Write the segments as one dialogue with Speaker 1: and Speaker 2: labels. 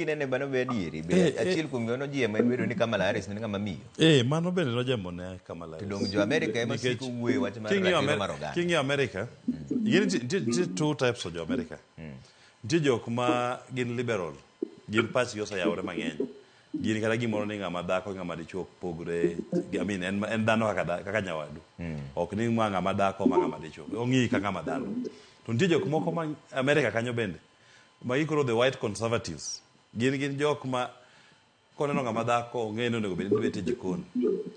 Speaker 1: kinene bano be adieri be achiel kuom gono ji ema bedo ni Kamala Harris ni ng'ama miyo.
Speaker 2: Mano bende nojambone Kamala Harris.
Speaker 1: Dong jo America ema siko wuoye wach mar ratiro mar oganda.
Speaker 2: King America, nitie two types of jo America. Nitie jok ma gin liberal, gin pachgi oseyawore mang'eny. Gin kata gimoro ni ng'ama dhako ng'ama dichuo pogre, en dhano kaka nyawadu. Ok ni ma ng'ama dhako ma ng'ama dichuo. Ong'i ka ng'ama dhano. To nitie jok moko ma America kanyo bende, ma ikoro the white conservatives. Gin jok ma koneno ng'ama dhako ong'e ni onego bed ni bet e jikon.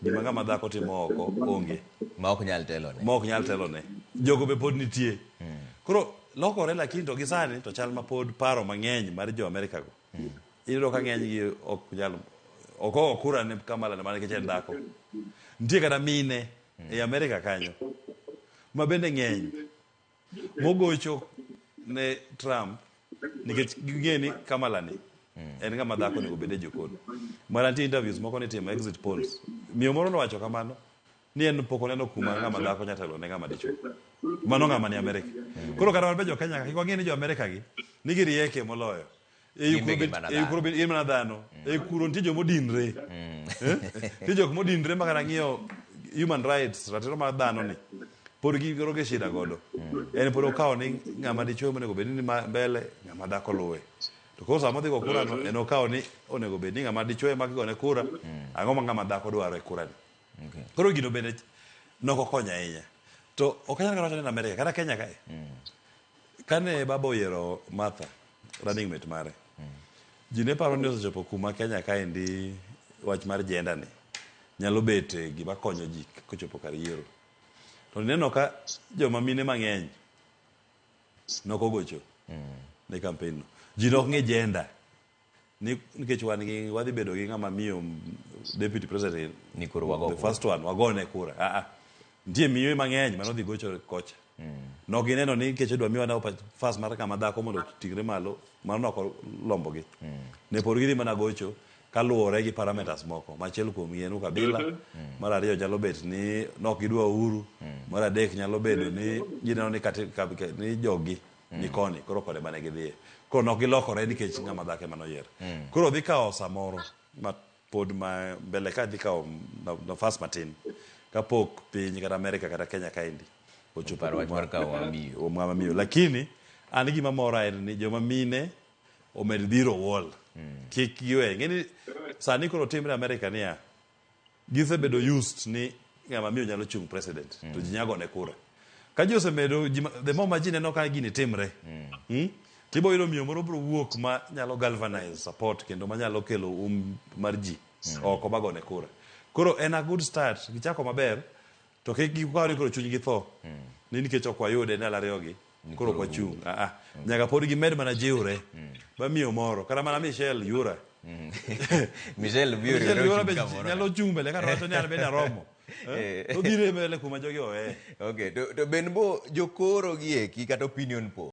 Speaker 2: Gima ng'ama dhako timo oko onge.
Speaker 1: Ma ok nyal telone.
Speaker 2: Jogo be pod nitie. Koro lokore lakini to gisani to chal ma pod paro mang'eny mar jo America go. Iyudo ka ng'eny gi ok nyal oko kura ne Kamala ne manike chen dhako. Nitie kata mine e America kanyo ma bende ng'eny mogocho ne Trump nikech ging'e ni Kamala ni en ng'ama dhako nego bede jokon. Mara nitie interviews moko ni timo exit polls. Miyo moro nowacho kamano ni en pok oneno kuma ng'ama dhako nyatelo ne ng'ama dichuo. Mano ng'ama ni America. Koro kata wan be jo Kenya ka ng'e ni jo America gi nigi rieke moloyo. In mana dhano kuro nitie jo modinre. Nitie jok modinre ma kata ng'iyo human rights ratiro mar dhano ni pod gigoro ge shida godo. En pod okawo ni ng'ama dichuo onego bed ni mbele, ng'ama dhako luwe. To koro sama dhi go kura no en okawo ni onego bed ni ng'ama dichuo ema gigone kura, ang'o ma ng'ama dhako dwaro e kura ni. Koro gino bende noko konya ahinya. To ok anyal wacho ni America kata Kenya kae. Kane baba oyiero Martha running mate mare. Ji ne paro ni osechopo kuma Kenya kae ndi wach mar gender ni nyalo bet gima konyo ji kochopo kar yiero. To neno ka joma mine mang'eny noko gocho ne campaign no. Ji nok ng'e gender nikech wadhi bedo gi ng'ama miyo deputy president
Speaker 1: ni kuro wago
Speaker 2: the first one wagone kura. Nitie miyo mang'eny manodhi gocho kocha. No gineno ni nikech dwa miwa na fast mar kama dhako mondo tigre malo mar noko lombogi. Ne por gidhi mana gocho kaluwore gi parameters moko. Machiel kuom yenu kabila, mar ariyo nyalo bet ni nok gidwa uhuru, mar adek nyalo bedo ni gineno ni jogi ni koni koro kode mane gidhiye. Koro nok gilokore nikech ng'ama dhako ema noyier. Koro dhi kawo samoro ma pod ma mbele ka dhi kawo nafas matin kapok piny kata America kata Kenya kaendi ochopo
Speaker 1: wach mar kawo
Speaker 2: mama miyo. Lakini an gima mora en ni joma mine omed dhiro wall. Kik giwe. Ng'eni sani koro timre America niya gisebedo used ni ng'ama miyo nyalo chung president to ji nyago ne kura. Ka ji osemedo the more ma ji neno ka gini timre tibo yudo miyo moro bro wuok ma nyalo galvanize support kendo ma nyalo kelo mar ji oko bago ne kura. Koro en a good start. Gichako maber to kik gikawo ni koro chuny gi tho ni nikech ok wayude ndalo ariyogi koro kwa chung. Nyaka pod gimed mana jiwre ba miyo moro kata mana Michelle Yura.
Speaker 1: Michelle Yura
Speaker 2: nyalo chung mbele ka rato ni an bende aromo. To dhire mbele kuma jogi owe.
Speaker 1: Okay, to ben bo jokoro gi eki kata opinion poll